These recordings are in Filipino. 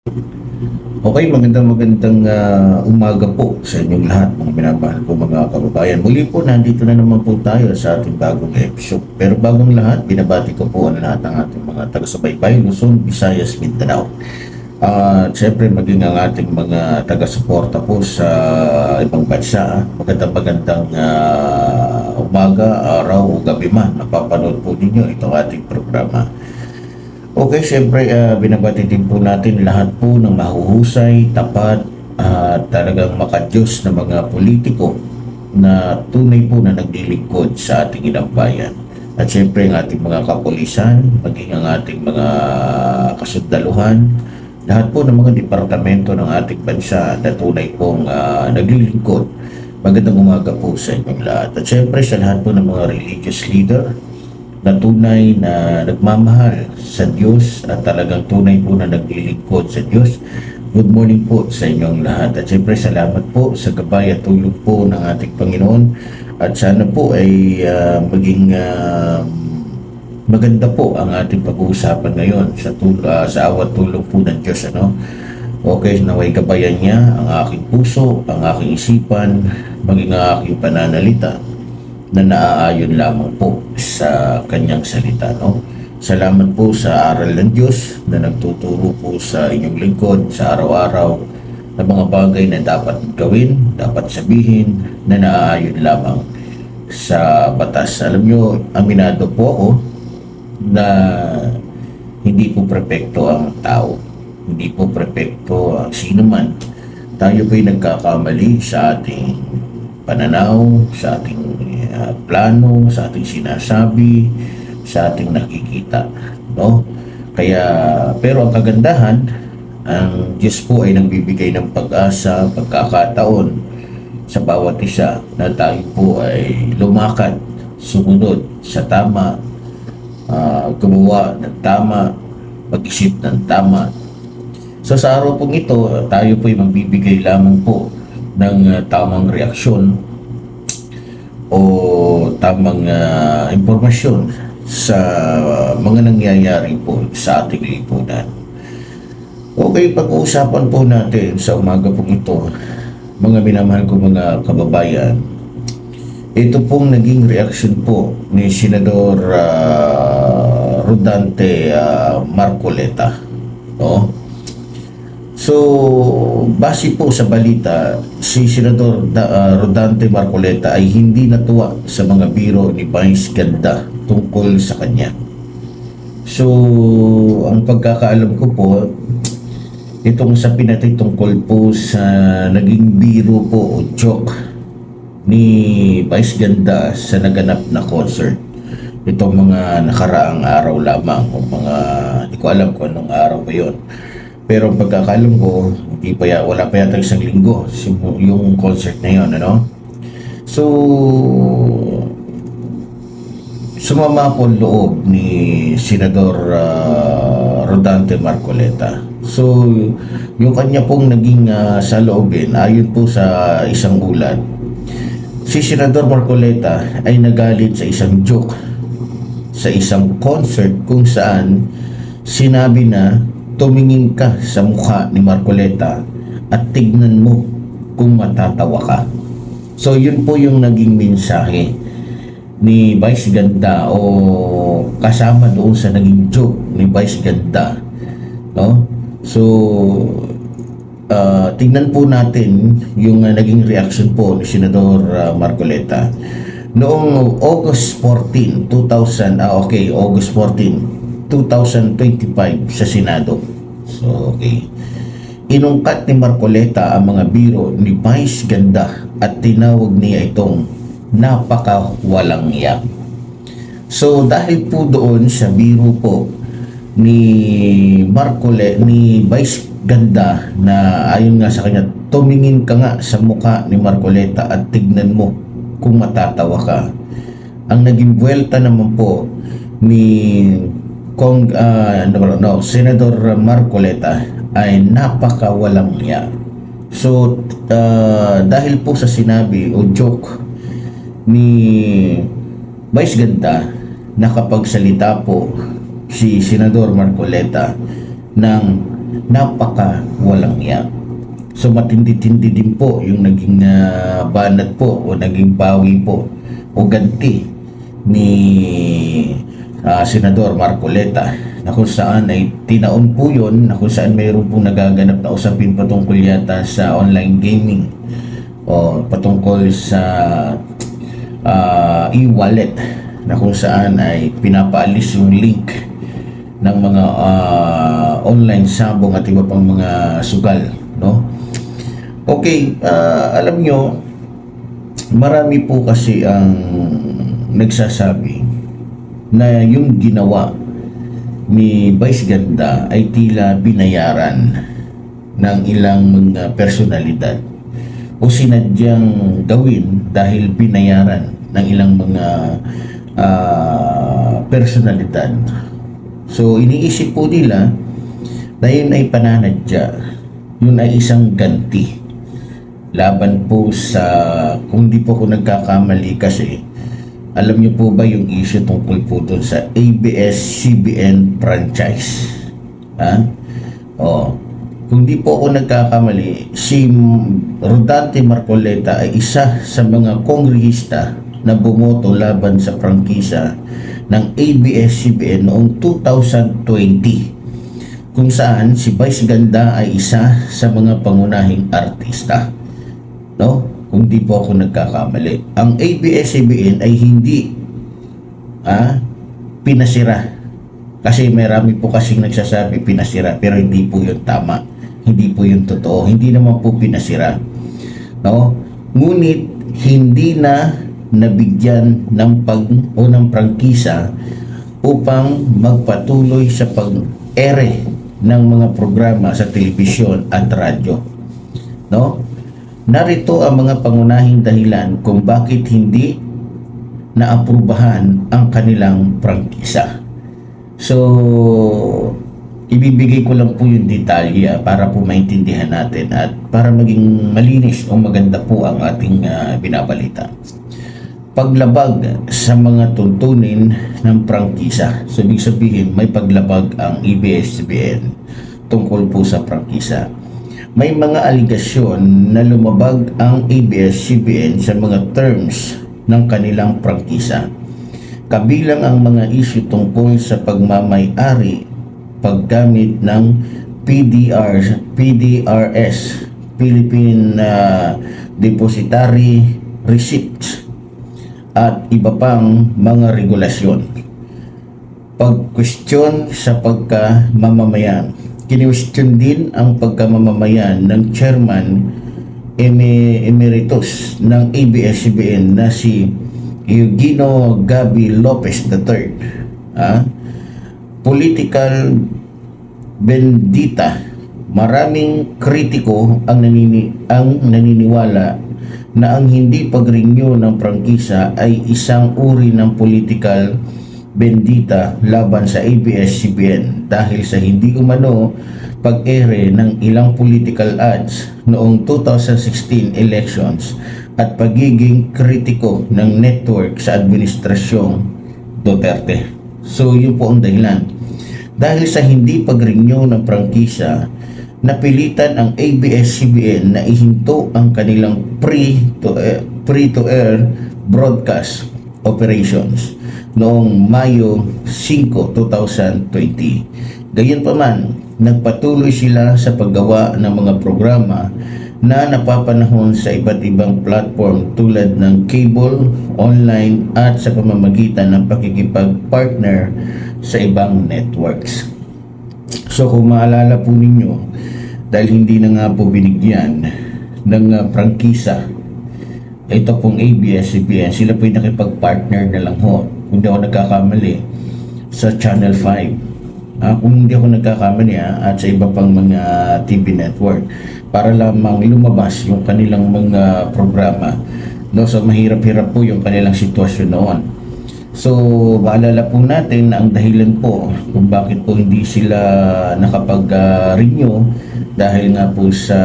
Okay, umaga po sa inyong lahat, mga minamahal ko mga kababayan. Muli po, nandito na naman po tayo sa ating bagong episode. Pero bagong lahat, binabati ko po ang lahat ng ating mga taga-subaybay, Luzon, Visayas, Mindanao. At syempre, maging ang ating mga taga-suporta po sa ibang bansa. Magandang umaga, araw o gabi man, napapanood po ninyo itong ating programa. Okay, siyempre binabati din po natin lahat po ng mahuhusay, tapat at talagang makadiyos na mga politiko na tunay po na naglilingkod sa ating inang bayan. At siyempre ang ating mga kapulisan, maging ang ating mga kasundaluhan, lahat po ng mga departamento ng ating bansa na tunay pong naglilingkod. Magandang umaga po sa inyong lahat. At siyempre sa lahat po ng mga religious leader na tunay na nagmamahal sa Diyos at talagang tunay po na naglilingkod sa Diyos. Good morning po sa inyong lahat. At siyempre salamat po sa gabay at tulong po ng ating Panginoon. At sana po ay maging maganda po ang ating pag-uusapan ngayon sa awat tulong po ng Diyos. Okay, naway gabayan niya ang aking puso, ang aking isipan, maging ang aking pananalita na naaayon lamang po sa kanyang salita. Salamat po sa aral ng Diyos na nagtuturo po sa inyong lingkod sa araw-araw na mga bagay na dapat gawin, dapat sabihin na naaayon lamang sa batas. Alam nyo, aminado po ako na hindi po perpekto ang tao. Hindi po perpekto ang sino man. Tayo po'y nagkakamali sa ating pananaw, sa ating plano, sa ating sinasabi, sa ating nakikita, Kaya, pero ang kagandahan, ang Diyos po ay nagbibigay ng pag-asa, pagkakataon sa bawat isa na tayo po ay lumakad, sumunod sa tama, gumawa ng tama, mag-isip ng tama. So sa araw pong ito, tayo po ay magbibigay lamang po ng tamang reaksyon o tamang impormasyon sa mga nangyayari po sa ating lipunan. Okay, pag-uusapan po natin sa umaga po ito, mga minamahal ko mga kababayan, ito pong naging reaksyon po ni Senador Rodante Marcoleta. So, base po sa balita, si Senador Rodante Marcoleta ay hindi natuwa sa mga biro ni Vice Ganda tungkol sa kanya. So, ang pagkakaalam ko po, itong sa pinatay tungkol po sa naging biro po o joke ni Vice Ganda sa naganap na concert. Itong mga nakaraang araw lamang o hindi ko alam kung anong araw ba yun. Pero ang pagkakalam ko, wala pa yata isang linggo yung concert na yun, So, sumama po loob ni Senador Rodante Marcoleta. So, yung kanya pong naging saloobin, ayon po sa isang ulat, si Senador Marcoleta ay nagalit sa isang joke sa isang concert kung saan sinabi na tumingin ka sa mukha ni Marcoleta at tignan mo kung matatawa ka. So yun po yung naging mensahe ni Vice Ganda o kasama doon sa naging joke ni Vice Ganda. So tignan po natin yung naging reaction po ni Senador Marcoleta noong August 14, 2025 sa Senado. So, okay. Inungkat ni Marcoleta ang mga biro ni Vice Ganda at tinawag niya itong napaka-walang iyak. So, dahil po doon sa biro po ni Vice Ganda na ayon nga sa kanya, tumingin ka nga sa mukha ni Marcoleta at tignan mo kung matatawa ka. Ang naging buwelta naman po ni Senador Marcoleta ay napakawalang iya. So dahil po sa sinabi o joke ni Vice Ganda, nakapagsalita po si Senador Marcoleta ng napaka walang iya. So matindi-tindi din po yung naging banat po o naging bawi po o ganti ni Senador Marcoleta, na kung saan ay tinaon po yun, na kung saan mayroon pong nagaganap na usapin patungkol yata sa online gaming o patungkol sa e-wallet, na kung saan ay pinapaalis yung link ng mga online sabong at iba pang mga sugal, no? Okay, alam nyo, marami po kasi ang nagsasabi na yung ginawa ni Vice Ganda ay tila binayaran ng ilang mga personalidad o sinadyang gawin dahil binayaran ng ilang mga personalidad. So iniisip po nila na yun ay pananadya, yun ay isang ganti laban po sa, kung di po ako nagkakamali kasi, alam niyo po ba yung issue tungkol po doon sa ABS-CBN franchise? Kung di po ako nagkakamali, si Rodante Marcoleta ay isa sa mga kongrehista na bumoto laban sa prangkisa ng ABS-CBN noong 2020, kung saan si Vice Ganda ay isa sa mga pangunahing artista, no? Kung di po ako nagkakamali, ang ABS-CBN ay hindi pinasira, kasi marami po kasing nagsasabi pinasira, pero hindi po yun tama, hindi po yun totoo, hindi naman po pinasira, no? Ngunit hindi na nabigyan ng ng prangkisa upang magpatuloy sa pag-ere ng mga programa sa telebisyon at radyo, no? Narito ang mga pangunahing dahilan kung bakit hindi naaprubahan ang kanilang prangkisa. So, ibibigay ko lang po yung detalye para po maintindihan natin at para maging malinis o maganda po ang ating binabalita. Paglabag sa mga tuntunin ng prangkisa. So, ibig sabihin, may paglabag ang ABS-CBN tungkol po sa prangkisa. May mga aligasyon na lumabag ang ABS-CBN sa mga terms ng kanilang prangkisa. Kabilang ang mga issue tungkol sa pagmamay-ari, paggamit ng PDRS, Philippine Depositary Receipts, at iba pang mga regulasyon. Pagkwestiyon sa pagkamamamayan. Kinwestiyon din ang pagkamamamayan ng Chairman Emeritus ng ABS-CBN na si Eugenio Gabi Lopez III. Political bendita. Maraming kritiko ang naniniwala na ang hindi pag-renew ng prangkisa ay isang uri ng political bendita laban sa ABS-CBN dahil sa hindi umano pag-ere ng ilang political ads noong 2016 elections at pagiging kritiko ng network sa administrasyong Duterte. So yun po ang dahilan. Dahil sa hindi pag-renew ng prangkisa, napilitan ang ABS-CBN na ihinto ang kanilang free-to-air broadcast operations noong Mayo 5, 2020. Gayunpaman, nagpatuloy sila sa paggawa ng mga programa na napapanahon sa iba't ibang platform tulad ng cable, online at sa pamamagitan ng pakikipag-partner sa ibang networks. So kung maalala po ninyo, dahil hindi na nga po binigyan ng prangkisa ito pong ABS-CBN, sila po yung nakipag-partner na lang ho, kung hindi ako nagkakamali, sa Channel 5. Kung hindi ako nagkakamali at sa iba pang mga TV network, para lamang lumabas yung kanilang mga programa, no? So mahirap-hirap po yung kanilang sitwasyon noon. So maalala po natin na ang dahilan po kung bakit po hindi sila nakapag-renew dahil nga po sa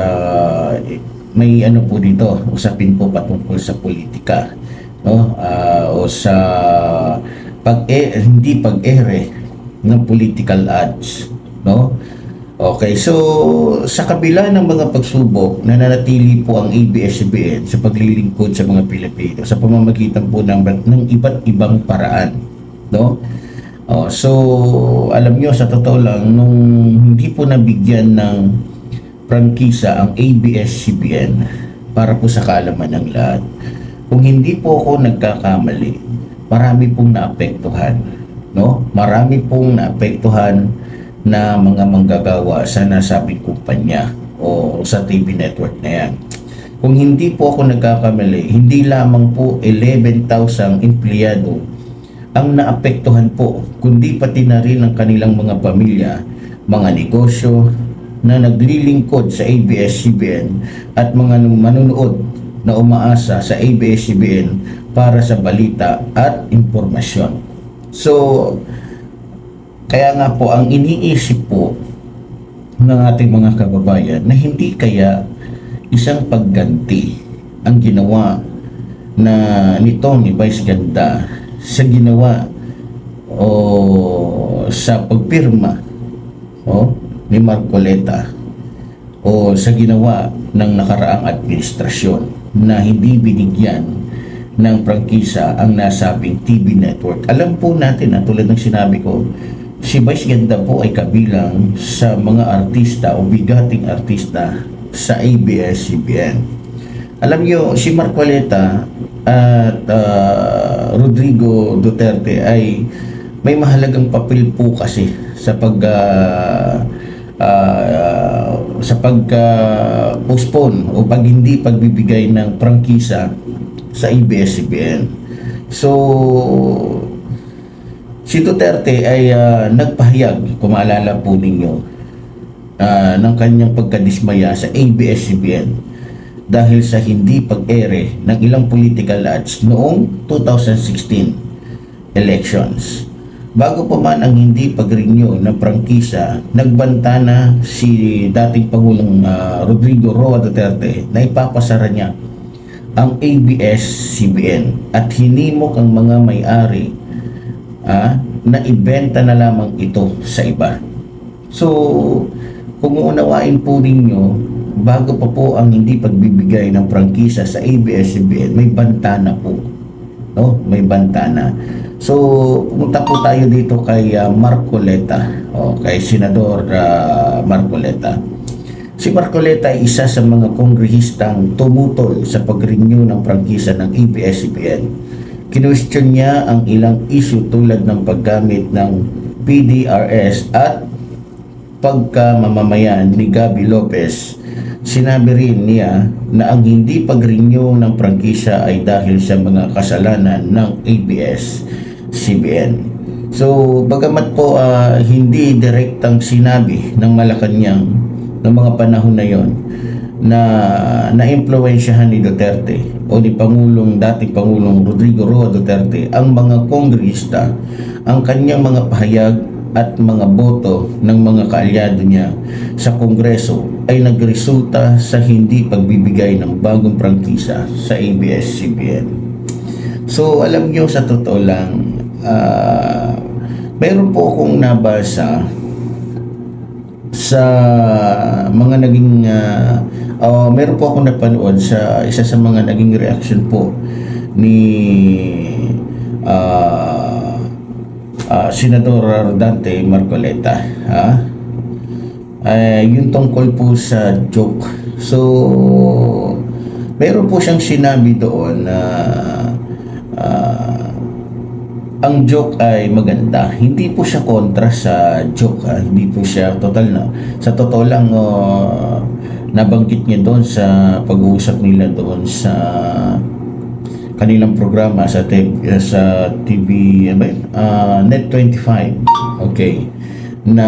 may ano po dito, usapin po patungkol sa politika, no? O sa hindi pag-ere ng political ads, no? Okay, so sa kabila ng mga pagsubok, nananatili po ang ABS-CBN sa paglilingkod sa mga Pilipino sa pamamagitan po ng iba't ibang paraan, no? So alam nyo, sa totoo lang, nung hindi po nabigyan ng prangkisa ang ABS-CBN, para po sa kaalaman ng lahat, kung hindi po ako nagkakamali, marami pong naapektuhan, no? Marami pong naapektuhan na mga manggagawa sa nasabing kumpanya o sa TV network na yan. Kung hindi po ako nagkakamali, hindi lamang po 11,000 empleyado ang naapektuhan po, kundi pati na rin ang kanilang mga pamilya, mga negosyo na naglilingkod sa ABS-CBN at mga manunood na umaasa sa ABS-CBN para sa balita at impormasyon. So, kaya nga po, ang iniisip po ng ating mga kababayan na hindi kaya isang pagganti ang ginawa na nitong ni Vice Ganda sa ginawa o sa pagpirma ni Marcoleta o sa ginawa ng nakaraang administrasyon na hindi binigyan ng prangkisa ang nasabing TV network. Alam po natin na tulad ng sinabi ko, si Vice Ganda po ay kabilang sa mga artista o bigating artista sa ABS-CBN. Alam niyo, si Marcoleta at Rodrigo Duterte ay may mahalagang papel po kasi sa postpone o pag hindi pagbibigay ng prangkisa sa ABS-CBN. So si Duterte ay nagpahayag, kung maalala po ninyo, ng kanyang pagkadismaya sa ABS-CBN dahil sa hindi pag-ere ng ilang political ads noong 2016 elections. Bago pa man ang hindi pag-renew ng prangkisa, nagbanta na si dating Pangulong Rodrigo Roa Duterte na ipapasara niya ang ABS-CBN at hinimok ang mga may-ari na ibenta na lamang ito sa iba. So, kung uunawain po ninyo, bago pa po ang hindi pagbibigay ng prangkisa sa ABS-CBN, may banta na po. No? May banta na. So, pumunta po tayo dito kay Marcoleta, kay Senador Marcoleta. Si Marcoleta ay isa sa mga kongrehistang tumutol sa pag-renew ng prangkisa ng ABS-CBN. Kinwestiyon niya ang ilang issue tulad ng paggamit ng PDRS at pagkamamamayan ni Gabby Lopez. Sinabi rin niya na ang hindi pag-renew ng prangkisa ay dahil sa mga kasalanan ng ABS-CBN. So, bagamat po hindi direktang sinabi ng Malacanang ng mga panahon na yon na naimpluwensyahan ni Duterte o ni dating Pangulong Rodrigo Roa Duterte ang mga kongrehista, ang kanyang mga pahayag at mga boto ng mga kaalyado niya sa Kongreso ay nagresulta sa hindi pagbibigay ng bagong prangkisa sa ABS-CBN. So alam nyo, sa totoo lang, meron po akong nabasa sa mga naging meron po akong napanood sa isa sa mga naging reaction po ni Senador Dante Marcoleta, yung tungkol po sa joke. So meron po siyang sinabi doon na ang joke ay maganda. Hindi po siya kontra sa joke, hindi po siya total na. Sa totoo lang, nabanggit niya doon sa pag-uusap nila doon sa kanilang programa sa TV Net25, okay, na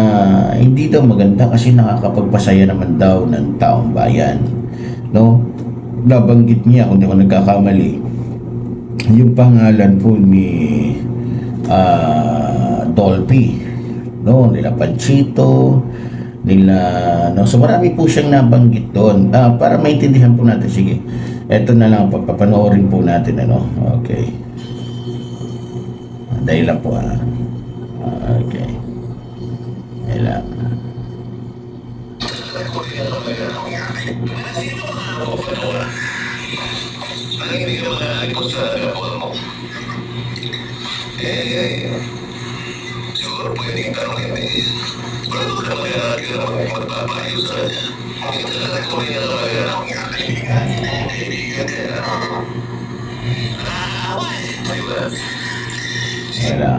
hindi daw maganda kasi nakakapagpasaya naman daw ng taong bayan, no? Nabanggit niya, kung di ako nagkakamali, yung pangalan po ni Dolphy, no, nila Panchito, no, so marami po siyang nabanggit doon, para maintindihan po natin. Sige, eto na lang, pagpapanoorin po natin, okay, dahil lang po, okay, dahil lang. Hindi ka makakipot sa kapwa mo. Siguro pwedeng tanongin wala ba ka magpapayo sa kanya? Hindi talaga tunay na kaibigan kaya. Diba? Wala.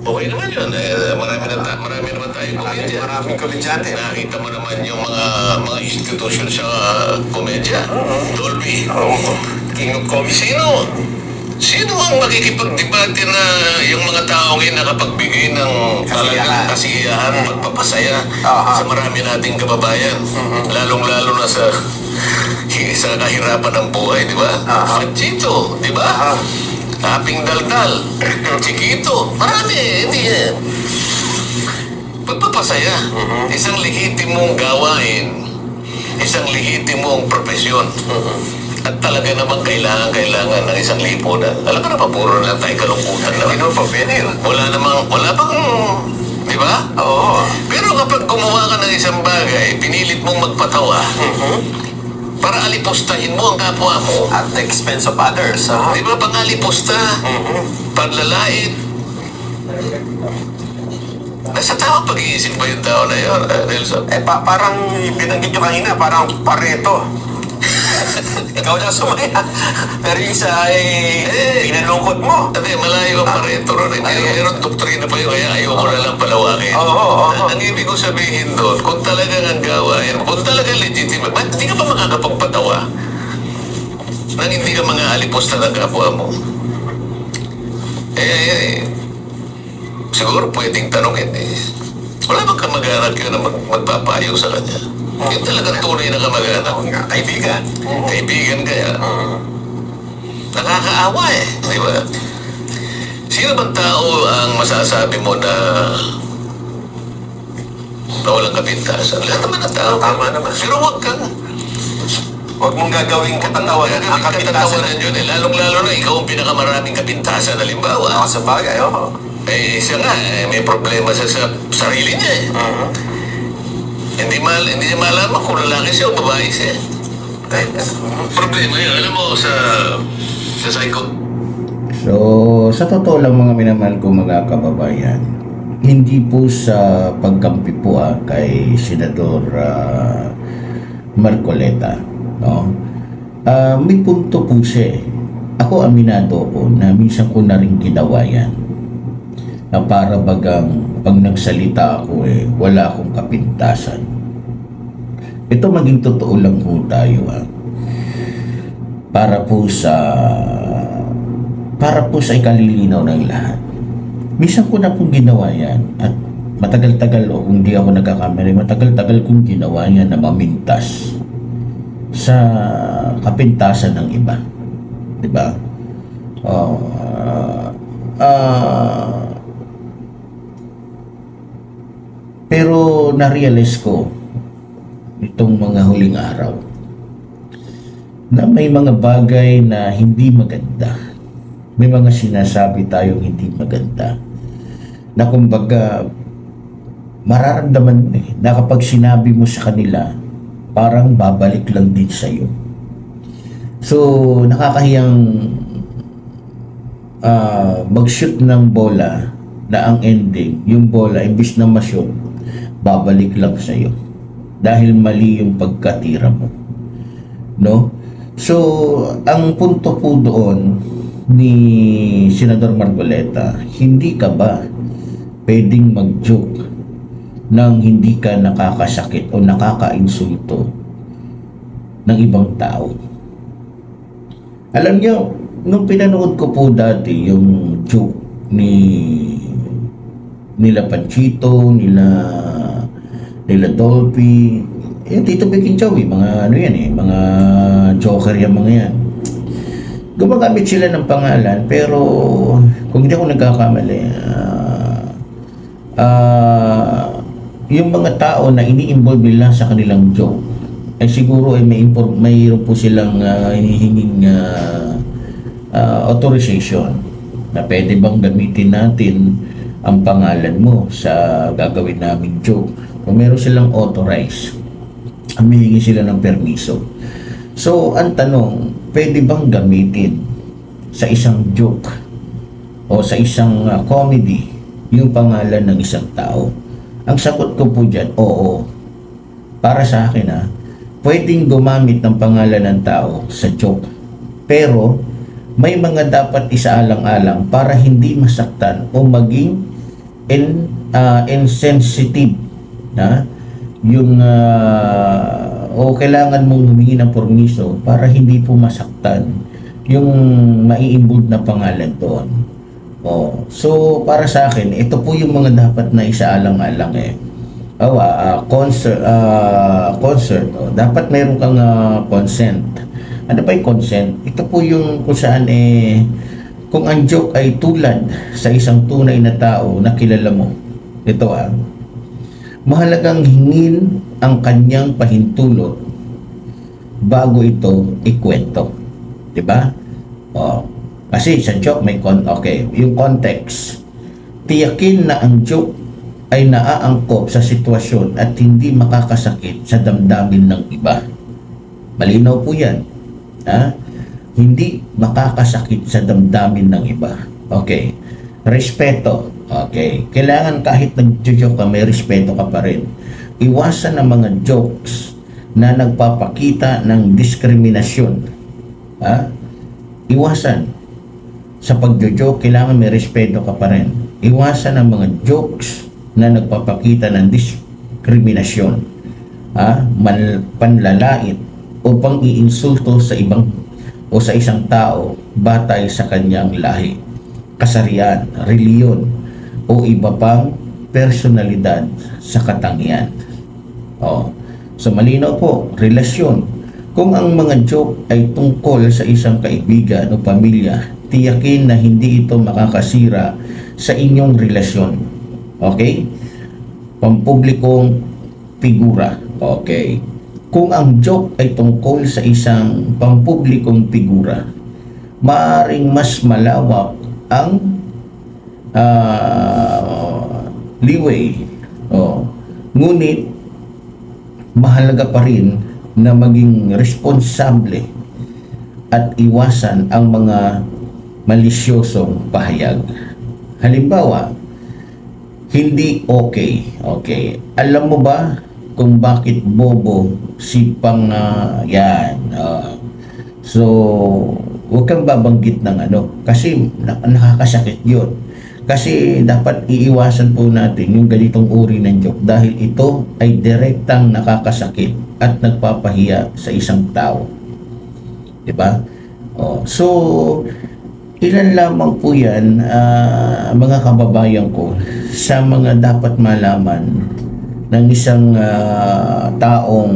Okay naman yun. Marami naman tayong komedya. Maraming komedyante. Nakita mo naman yung mga institusyon sa komedya. Dolby. King of Comedy. Sino ang makikipagdebate na yung mga taong yun nakapagbigay ng talagang kasiyahan, pagpapasaya sa marami nating kababayan. Lalong-lalo na sa kahirapan ng buhay, di ba? Panchito, di ba? Aping Daldal, Chiquito, marami, hindi yan. Pagpapasaya, isang lehitimong gawain, isang lehitimong profesyon. At talaga namang kailangan ng isang lipunan. Alam ka na, puro na lang tayo kalungkutan lang. Hindi naman pa pwede yun. Wala bang, di ba? Oo. Pero kapag gumawa ka ng isang bagay, pinilit mong magpatawa, para alipustahin mo ang kapwa mo. At the expense of others. Di ba, pang-alipusta, paglalait. Nasa tao pag-iisip ba yung tao na yun, Nelson? Parang binanggit nyo kanina, parang Pareto. Ikaw na sumaya. Pero yung isa ay pinalungkot mo. Hindi, malayo ang Pareto ron. Meron doktrina pa yun, kaya ayoko na lang palawakin. Ang ibig kong sabihin doon, kung talagang ang gawain, kung talagang legitimate, ba't hindi ka pa makakapagpatawa nang hindi ka mga alipusta ng kapwa mo? Siguro pwedeng tanongin wala bang kamag-anak yun na magpapayo sa kanya? Yung talagang tunay na kamag-anak. Kaibigan. Kaibigan kaya. Nakakaawa di ba? Sino bang tao ang masasabi mo na walang kapintasan? Lahat naman ang tao. Tama naman. Pero Huwag mong gagawing katatawanan ang kapintasan. yun Lalong-lalo na ikaw ang pinakamaraming kapintasan. Halimbawa. Sa bagay, Siya nga, may problema sa sarili niya Hindi niya malaman kung lalaki siya o babae siya. Problema yun. Alam mo, sa psycho. So, sa totoo lang mga minamahal ko mga kababayan, hindi po sa pagkampi po kay Senador Marcoleta, no? May punto po siya Ako aminado ko na minsan ko na rin ginawa yan. Na para bagang pag nagsalita ako wala akong kapintasan. Ito maging totoo lang po tayo para po sa ikalilinaw ng lahat. Minsan ko na pong ginawa yan at matagal-tagal kung di ako nagkakamali, matagal-tagal kong ginawa yan na mamintas sa kapintasan ng iba. Diba? Pero na-realize ko itong mga huling araw na may mga bagay na hindi maganda. May mga sinasabi tayong hindi maganda na kumbaga mararamdaman mo na kapag sinabi mo sa kanila parang babalik lang din sa'yo. So nakakahiyang mag-shoot ng bola na ang ending, yung bola imbis na ma-shoot, babalik lang sa'yo dahil mali yung pagkatira mo, no? So ang punto po doon ni Senador Marcoleta, hindi ka ba pwedeng mag-joke nang hindi ka nakakasakit o nakaka-insulto ng ibang tao? Alam niyo, nung pinanood ko po dati yung joke nila Panchito, nila Dolphy, yung Tito Vic and Joey, mga mga joker yung mga yan. Gumagamit sila ng pangalan, pero kung hindi ako nagkakamali, yung mga tao na ini-involve nila sa kanilang joke, ay siguro ay mayroon po silang hinihinging authorization na pwede bang gamitin natin ang pangalan mo sa gagawin naming joke. kung meron silang authorized, humihingi sila ng permiso. So, ang tanong, pwede bang gamitin sa isang joke o sa isang comedy yung pangalan ng isang tao? Ang sagot ko po dyan, oo. Para sa akin pwedeng gumamit ng pangalan ng tao sa joke. Pero, may mga dapat isaalang-alang para hindi masaktan o maging insensitive na yung o kailangan mong humingi ng permiso para hindi po masaktan yung mai-involve na pangalan doon. So para sa akin, ito po yung mga dapat na isaalang-alang concert, dapat mayroon kang consent. Ano ba yung consent? Ito po yung kung saan kung ang joke ay tulad sa isang tunay na tao na kilala mo. Ito mahalagang hingin ang kanyang pahintulot bago ito ikwento. Diba? Kasi sa joke may yung context. Tiyakin na ang joke ay naaangkop sa sitwasyon at hindi makakasakit sa damdamin ng iba. Malinaw po yan. Hindi makakasakit sa damdamin ng iba. Okay. Respeto. Okay. Kailangan kahit nag-joke ka, may respeto ka pa rin. Iwasan ang mga jokes na nagpapakita ng diskriminasyon. Iwasan. Sa pag-joke, kailangan may respeto ka pa rin. Iwasan ang mga jokes na nagpapakita ng diskriminasyon. Panlalait o pang-iinsulto sa ibang o sa isang tao batay sa kanyang lahi, kasarian, reliyon o iba pang personalidad sa katangian. So malinaw po, relasyon. Kung ang mga joke ay tungkol sa isang kaibigan o pamilya, tiyakin na hindi ito makakasira sa inyong relasyon. Okay? Pampublikong figura. Okay. Kung ang joke ay tungkol sa isang pampublikong figura, maaaring mas malawak ang leeway. Ngunit mahalaga pa rin na maging responsable at iwasan ang mga malisyosong pahayag. Halimbawa, hindi okay. Alam mo ba kung bakit bobo si pang yan? So, huwag kang babanggit ng kasi nakakasakit yun. Kasi dapat iiwasan po natin yung ganitong uri ng joke dahil ito ay direktang nakakasakit at nagpapahiya sa isang tao. Diba? So, ilan lamang po yan, mga kababayan ko, sa mga dapat malaman ng isang taong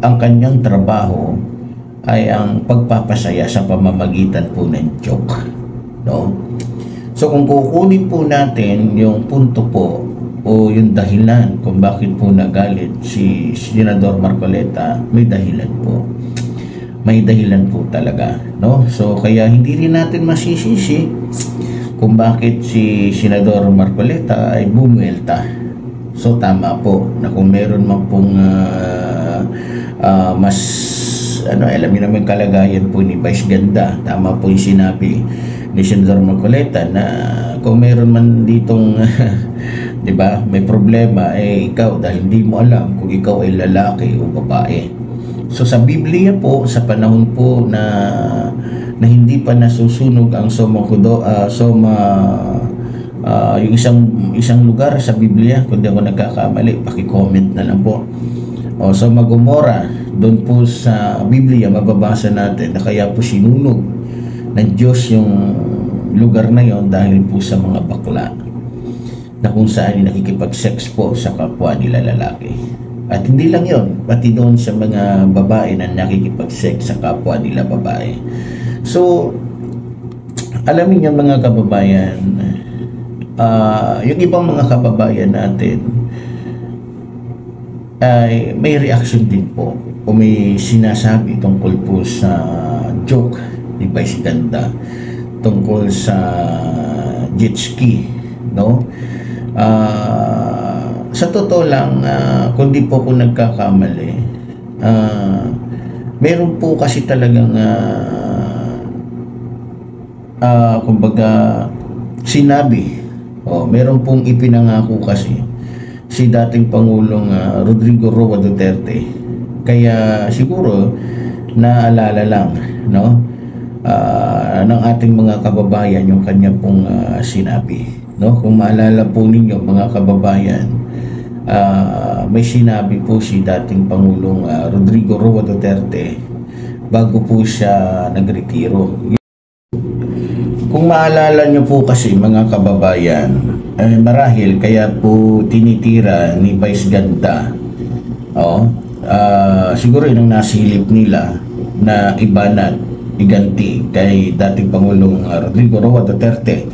ang kanyang trabaho ay ang pagpapasaya sa pamamagitan po ng joke. No? So kung kukunin po natin yung punto po o yung dahilan kung bakit po nagalit si Senador Marcoleta, may dahilan po. May dahilan po talaga, no? So kaya hindi rin natin masisisi kung bakit si Senador Marcoleta ay bumuelta. So tama po na kung meron man pong mas alam niyo naman kalagayan po ni Vice Ganda, tama po yung sinabi ni Senador Marcoleta na kung meron man ditong di ba, may problema ikaw dahil hindi mo alam kung ikaw ay lalaki o babae. So sa Biblia po, sa panahon po na hindi pa nasusunog ang yung isang lugar sa Biblia, kung di ako nagkakamali, paki-comment na lang po. Sodoma Gomora, doon po sa Biblia mababasa natin na kaya po sinunog ng Diyos yung lugar na yon dahil po sa mga bakla na kung saan nakikipag-sex po sa kapwa nila lalaki. At hindi lang yon, pati doon sa mga babae na nakikipag-sex sa kapwa nila babae. So, alamin niyo mga kababayan, yung ibang mga kababayan natin ay may reaction din po o may sinasabi tungkol po sa joke ni Vice Ganda tungkol sa jet ski, no? sa totoo lang, kung di po ako nagkakamali, meron po kasi talagang kumbaga sinabi, meron pong ipinangako kasi si dating Pangulong Rodrigo Roa Duterte. Kaya siguro naalala lang, no, ng ating mga kababayan yung kanya pong sinabi, no? Kung maalala po ninyo mga kababayan, may sinabi po si dating Pangulong Rodrigo Roa Duterte bago po siya nagretiro. Kung maalala nyo po kasi mga kababayan, marahil kaya po tinitira ni Vice Ganda, siguro yun ang nasilip nila na ibanat, iganti kay dating Pangulong Rodrigo Roa Duterte,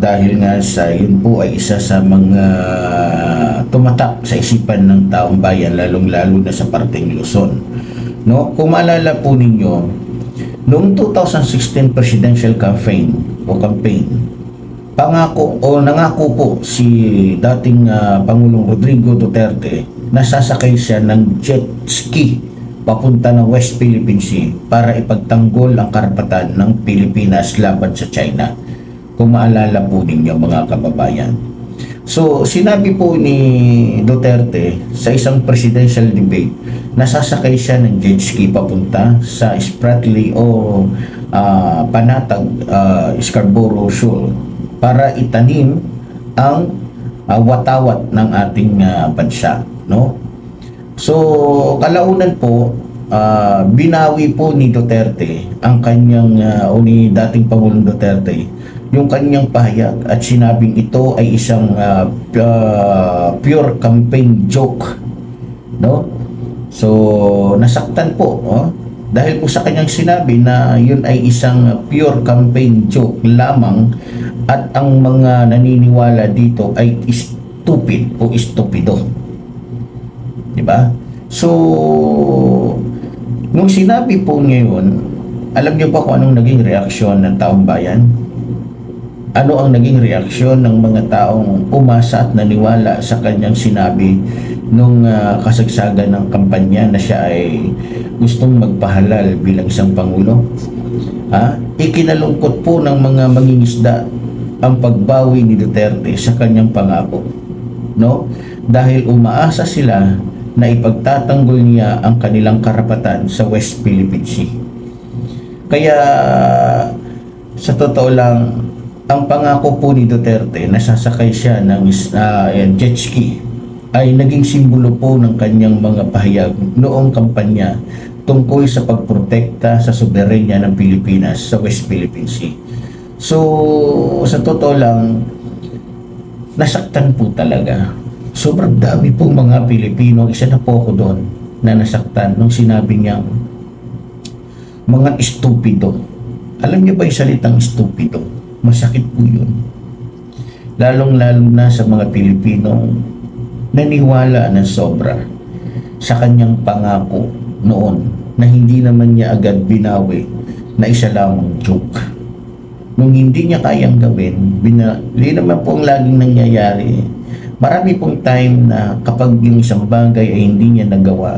dahil nga sa yun po ay isa sa mga tumatak sa isipan ng taong bayan, lalong-lalo na sa parteng Luzon, no? Kung maalala po ninyo, noong 2016 presidential campaign, nangako po si dating Pangulong Rodrigo Duterte na sasakay siya ng jet ski papunta ng West Philippine Sea para ipagtanggol ang karapatan ng Pilipinas laban sa China. Kung maalala po ninyo mga kababayan. So sinabi po ni Duterte sa isang presidential debate na sasakay siya ng jet ski papunta sa Spratly o Panatag, Scarborough Shoal para itanim ang watawat ng ating bansa, no? So kalaunan po, binawi po ni Duterte ang kanyang o ni dating Pangulong Duterte yung kanyang pahayag at sinabing ito ay isang pure campaign joke, no? So nasaktan po, dahil po sa kanyang sinabi na yun ay isang pure campaign joke lamang at ang mga naniniwala dito ay stupid o estupido, di ba? So nung sinabi po ngayon, alam niyo ba kung anong naging reaksyon ng taong bayan? Ano ang naging reaksyon ng mga taong umasa at naniwala sa kanyang sinabi nung kasagsagan ng kampanya na siya ay gustong magpahalal bilang isang Pangulo? Ikinalungkot po ng mga mangingisda ang pagbawi ni Duterte sa kanyang pangako, no? Dahil umaasa sila na ipagtatanggol niya ang kanilang karapatan sa West Philippine Sea. Kaya sa totoo lang, ang pangako po ni Duterte na sasakay siya ng jet ski ay naging simbolo po ng kanyang mga pahayag noong kampanya tungkol sa pagprotekta sa soberenya ng Pilipinas sa West Philippine Sea. So sa totoo lang, nasaktan po talaga. Sobrang dami pong mga Pilipino, isa na po ako doon, na nasaktan nung sinabi niyang mga estupido. Alam niyo ba yung salitang estupido? Masakit po yun. Lalong-lalo na sa mga Pilipino naniwala na sobra sa kanyang pangako noon na hindi naman niya agad binawi na isa lamang joke. Nung hindi niya kayang gawin, hindi naman po ang laging nangyayari. Marami pong time na kapag yung isang bagay ay hindi niya nagawa,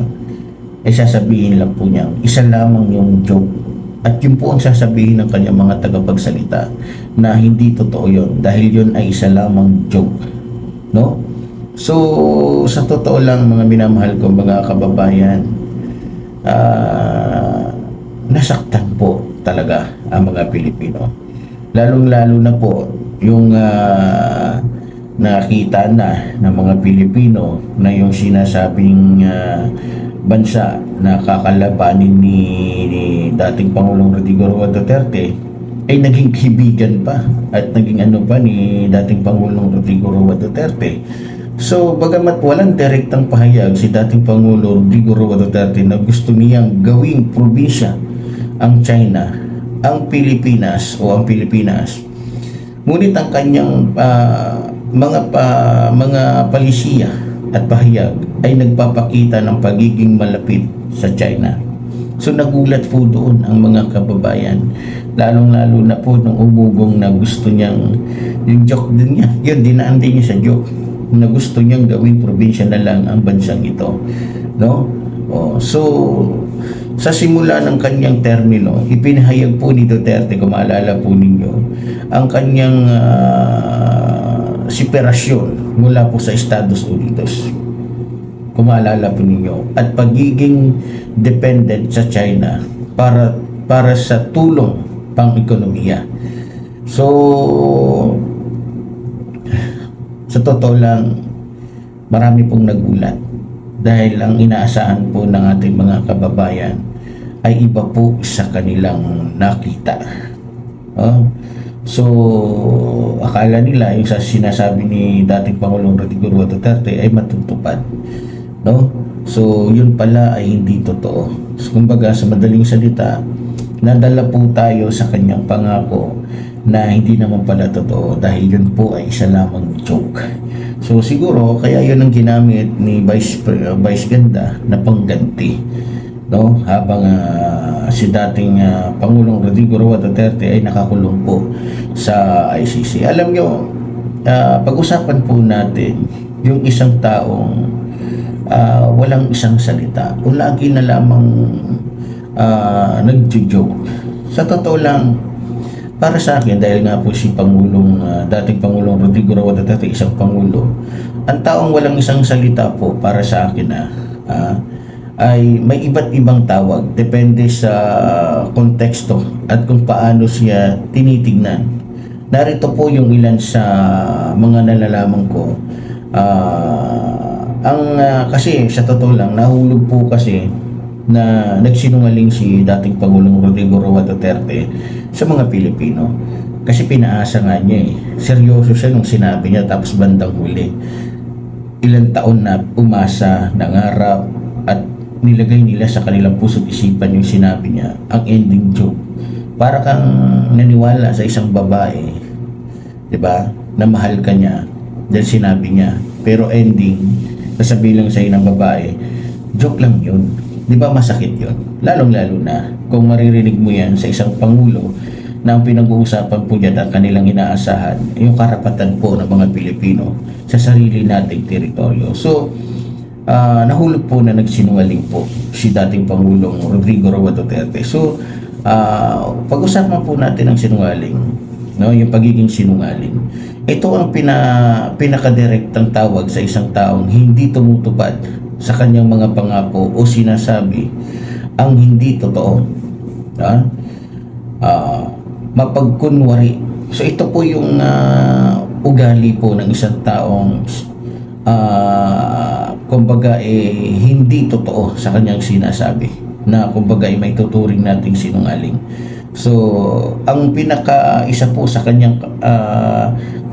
ay sasabihin lang po niya, isa lamang yung joke. At yun po ang sasabihin ng kanyang mga tagapagsalita na hindi totoo yun dahil yun ay isa lamang joke, no? So sa totoo lang mga minamahal ko mga kababayan, nasaktan po talaga ang mga Pilipino, lalong-lalo na po yung nakita na ng mga Pilipino na yung sinasabing bansa na kakalabanin ni dating Pangulong Rodrigo Roa Duterte ay naging kaibigan pa at naging ni dating Pangulong Rodrigo Roa Duterte. So bagamat walang direktang pahayag si dating Pangulo Rodrigo Roa Duterte na gusto niyang gawing probinsya ang China, ang Pilipinas, ngunit ang kanyang mga palisiya at pahayag ay nagpapakita ng pagiging malapit sa China. So nagulat po doon ang mga kababayan, lalong-lalo na po nung umugong na gusto niyang yung joke din niya, yun dinaan din niya sa joke, na gusto niyang gawing probinsya na lang ang bansang ito, no? So sa simula ng kanyang termino, ipinahayag po ni Duterte, kung maalala po ninyo, ang kanyang separasyon mula po sa Estados Unidos, kung maalala po ninyo, at pagiging dependent sa China para sa tulong pang-ekonomiya. So sa totoo lang, marami pong nagulat dahil ang inaasahan po ng ating mga kababayan ay iba po sa kanilang nakita. So akala nila yung sa sinasabi ni dating Pangulong Rodrigo Duterte ay matutupad, no? So yun pala ay hindi totoo. So, kumbaga sa madaling salita, nadala po tayo sa kanyang pangako na hindi naman pala totoo dahil yun po ay isa lamang joke. So siguro kaya yun ang ginamit ni Vice Ganda na pangganti, no? Habang si dating Pangulong Rodrigo Duterte ay nakakulong po sa ICC. Alam nyo, pag-usapan po natin yung isang taong walang isang salita o lagi na lamang nag-joke. Sa totoo lang, para sa akin, dahil nga po si dating Pangulong Rodrigo Duterte isang Pangulo, ang taong walang isang salita po para sa akin ay may iba't ibang tawag depende sa konteksto at kung paano siya tinitignan. Narito po yung ilan sa mga nalalaman ko. Kasi sa totoo lang, nahulog po kasi na nagsinungaling si dating Pangulong Rodrigo Duterte sa mga Pilipino. Kasi pinaasa nga niya seryoso siya nung sinabi niya, tapos bandang huli, ilang taon na umasa, nangarap, at nilagay nila sa kanilang puso't isipan yung sinabi niya, ang ending joke. Para kang naniwala sa isang babae, diba, na mahal ka niya dahil sinabi niya, pero ending, sasabihin lang sa'yo ng babae, joke lang yun. Di ba masakit yun? Lalong-lalo na kung maririnig mo yan sa isang Pangulo na ang pinag-uusapan po niya at kanilang inaasahan yung karapatan po ng mga Pilipino sa sarili nating teritoryo. So, nahulog po na nagsinungaling po si dating Pangulong Rodrigo Duterte. So, pag-usapan po natin ang sinungaling, no? Yung pagiging sinungaling. Ito ang pinakadirektang tawag sa isang taong hindi tumutupad sa kanyang mga pangako o sinasabi ang hindi totoo. Mapagkunwari. So ito po yung ugali po ng isang taong kumbaga hindi totoo sa kanyang sinasabi, na kumbaga may tuturing nating sinungaling. So ang isa po sa kanyang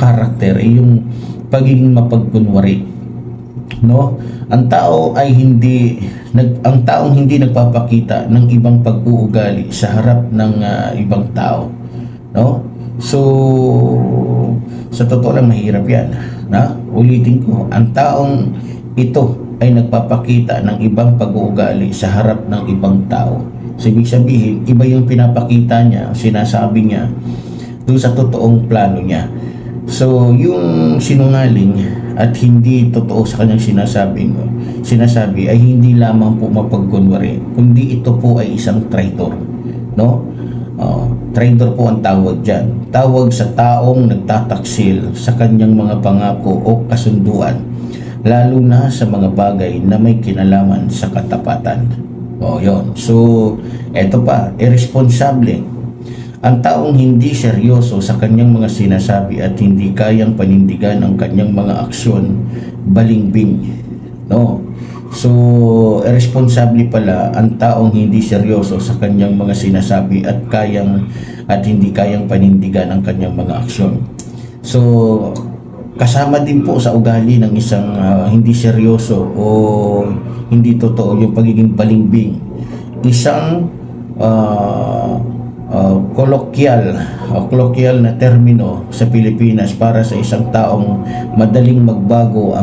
karakter ay yung pagiging mapagkunwari, no? Ang taong hindi nagpapakita ng ibang pag-uugali sa harap ng ibang tao, no? So sa totoo lang, mahirap yan, na ulitin ko, ang taong ito ay nagpapakita ng ibang pag-uugali sa harap ng ibang tao. So ibig sabihin, iba yung pinapakita niya, sinasabi niya doon sa totoong plano niya. So yung sinungaling at hindi totoo sa kanyang sinasabi ay hindi lamang po mapagkunwari, kundi ito po ay isang traitor, no? Traitor po ang tawag dyan. Tawag sa taong nagtataksil sa kanyang mga pangako o kasunduan, lalo na sa mga bagay na may kinalaman sa katapatan. Yun. So eto pa, irresponsable. Ang taong hindi seryoso sa kanyang mga sinasabi at hindi kayang panindigan ang kanyang mga aksyon, balimbing, no? So, irresponsable pala ang taong hindi seryoso sa kanyang mga sinasabi at hindi kayang panindigan ang kanyang mga aksyon. So, kasama din po sa ugali ng isang hindi seryoso o hindi totoo yung pagiging balimbing. Isang kolokyal na termino sa Pilipinas para sa isang taong madaling magbago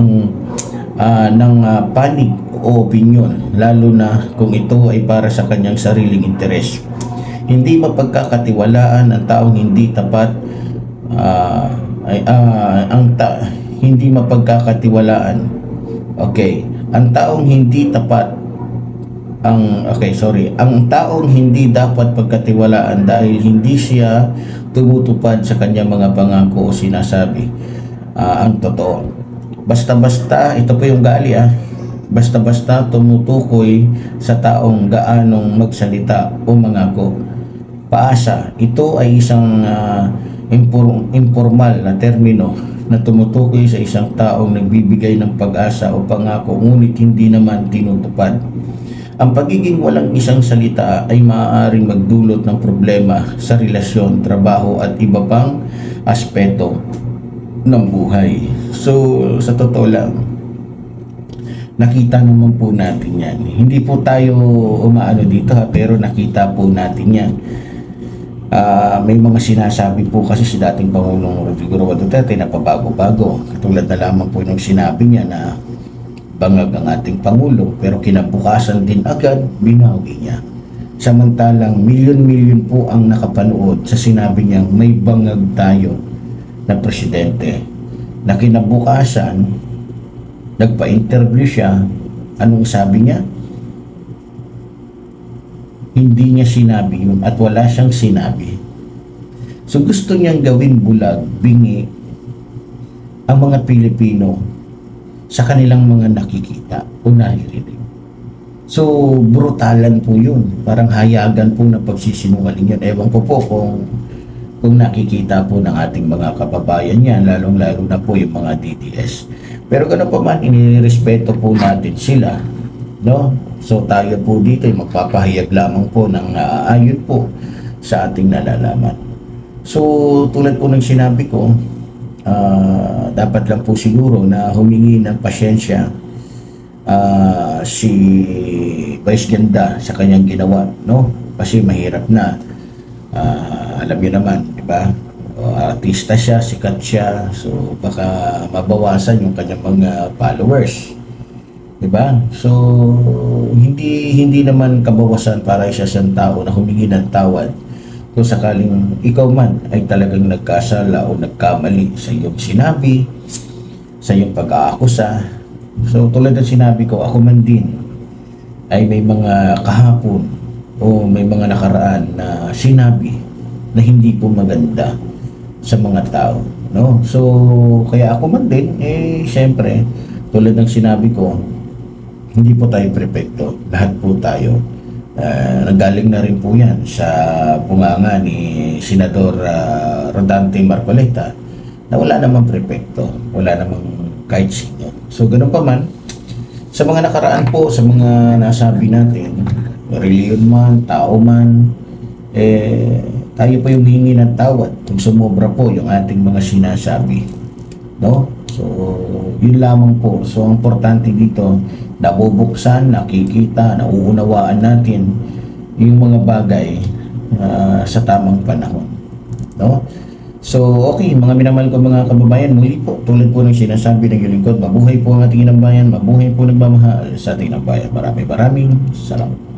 ng panig o opinyon, lalo na kung ito ay para sa kanyang sariling interes. Hindi mapagkakatiwalaan ang taong hindi tapat hindi mapagkakatiwalaan. Okay, ang taong hindi dapat pagkatiwalaan dahil hindi siya tumutupad sa kanyang mga pangako o sinasabi ang totoo. Basta-basta, ito po yung gali basta-basta tumutukoy sa taong gaanong magsalita o mangako. Paasa, ito ay isang informal na termino na tumutukoy sa isang taong nagbibigay ng pag-asa o pangako ngunit hindi naman tinutupad. Ang pagiging walang isang salita ay maaaring magdulot ng problema sa relasyon, trabaho at iba pang aspeto ng buhay. So, sa totoo lang, nakita naman po natin yan. Hindi po tayo umaano dito pero nakita po natin yan. May mga sinasabi po kasi si dating Pangulong Rodrigo Roa Duterte na pabago-bago. Katulad na lamang po yung sinabi niya na bangag ang ating Pangulo pero kinabukasan din agad binawi niya. Samantalang milyon-milyon po ang nakapanood sa sinabi niyang may bangag tayo na presidente. Na kinabukasan, nagpa-interview siya, anong sabi niya? Hindi niya sinabi yun at wala siyang sinabi. So gusto niyang gawin bulag, bingi ang mga Pilipino sa kanilang mga nakikita o naririnig. So brutalan po yun, parang hayagan po na pagsisinungaling yun. Ewan ko po kung nakikita po ng ating mga kababayan yan, lalong-lalo na po yung mga DDS. Pero gano'n pa man, inirespeto po natin sila, no? So tayo po dito ay magpapahayag lamang po ng ayon po sa ating nalalaman. So tulad po ng sinabi ko, dapat lang po siguro na humingi ng pasyensya si Vice Ganda sa kanyang ginawa, no? Kasi mahirap na. Alam niyo naman, di ba? Artista siya, sikat siya, so baka mabawasan yung kanyang mga followers, di ba? So hindi naman kabawasan para isa siyang tao na humingi ng tawad kung sakaling ikaw man ay talagang nagkasala o nagkamali sa iyong sinabi, sa iyong pag-aakusa. So tulad ng sinabi ko, ako man din ay may mga kahapon o may mga nakaraan na sinabi na hindi po maganda sa mga tao, no? So kaya ako man din siyempre tulad ng sinabi ko, hindi po tayo perpekto, lahat po tayo. Nanggaling na rin po yan sa bunganga ni Senador Rodante Marcoleta na wala namang perpekto, wala namang kahit sino. So ganun pa man, sa mga nakaraan po, sa mga nasabi natin, reliyon man, tao man, tayo po yung hingi ng tawad kung sumobra po yung ating mga sinasabi, no? So yun lamang po. So ang importante dito, nabubuksan, nakikita, nauunawaan natin yung mga bagay sa tamang panahon, no? So okay, mga minamahal ko mga kababayan, muli po tulad po ng sinasabi ng iyong lingkod, mabuhay po ang ating inang bayan, mabuhay po nagmamahal sa ating inang bayan. Maraming salamat.